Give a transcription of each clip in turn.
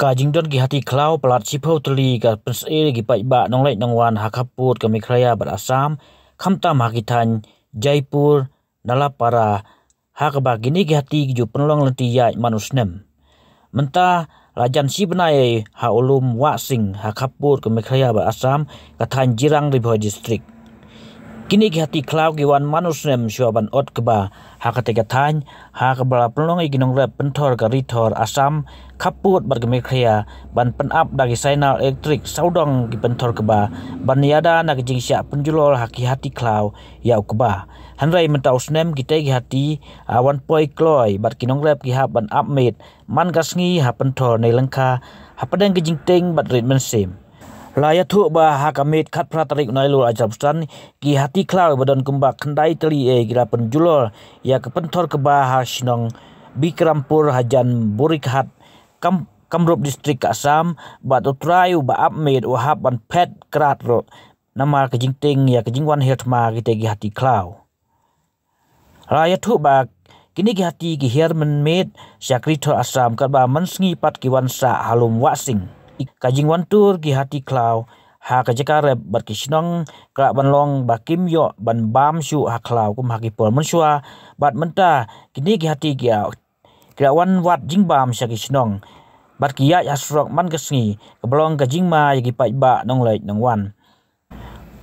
ka jingdon ki hati klau pelat sipau teli ka pense ki pai ba nonglai nongwan hakaput ka mikraya bar Assam khamtam hakitan Jaipur Nalapara hakaba gini ki hati ki ju penlong lenti ya manusnem menta rajan si benai ha ulum wasing hakaput ka mikraya bar Assam ka than jirang ribhoi district kini ki hati klau ki wan manusnem shuaban ot keba hakateka than hakaba penlong iginong rep pentor ka rithor Assam kaput bar kemekria ban penap dagi signal elektrik saudong ki pentor keba ban yada na kijing sya penjulol haki hati klau ya ukba hanrai mentau snem kita ki hati awan poi kloi bar kinong rep ki ha ban upmate man gasngi ha pentor nei lengka ha padang kijing teng bat rit mensim laya thu ba hakamit khat pratarik nailu ajabstan ki hati klau badon kumbak khandai teli gira penjulol ya ke pentor keba ha shinong Bikrampur hajan burikhat Kamrup distrik Assam bat utrayu ba upmate wahab ban pet krat ro nama kejingting ya kejingwan hertma kita gi hati klau raya thu ba kini gi hati gi hermen met syakrito Assam ka ba mensngi pat ki wan sa halum wasing kajingwan tur gi hati klau ha kajakare bat kisnong kra banlong ba kimyo ban bam shu ha klau kum haki pol mensua bat menta kini gi hati gi krawan wat jingbam syakisnong bat kiya asrok man kesngi keblong ka jingma yagi pai ba nonglai nongwan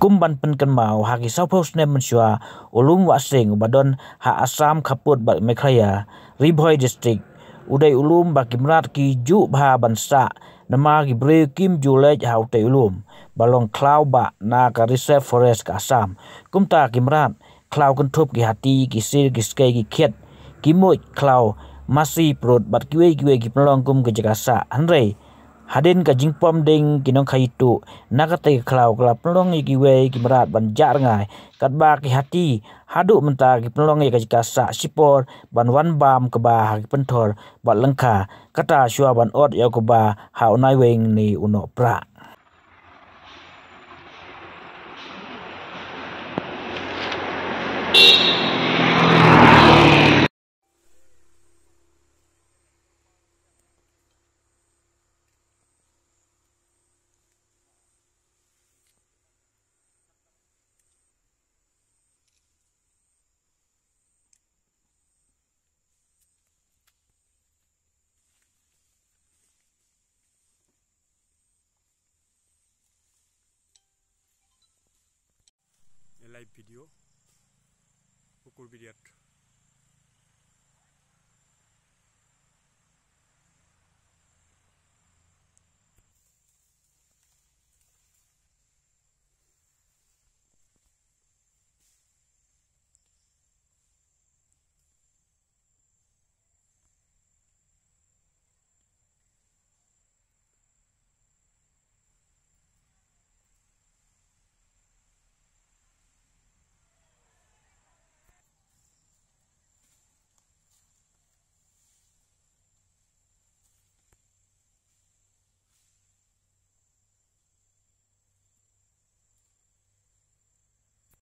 kumban penken mau haki saupos nem mensua ulum wasing badon ha Assam kaput bat mekraya ribhoi district udai ulum ba kimrat ki ju bha bansa nama ki bre kim julej ha utai ulum balong klau ba na ka reserve forest ka Assam kumta kimrat klau kentup ki hati ki sir ki skai ki khet ki moi klau masih perut bat kiwe ki pelong kum ke jakasa hanrei hadin ka jingpom ding kinong khaitu nakate klau kala pelong kiwe ki merat ban jar ngai kat ba ki hati hadu menta ki pelong ka jakasa sipor ban wan bam ke ba ki pentor bat lengkha kata syua ban ot ya ko ba ha unai weng ni uno pra live video ukur bidiat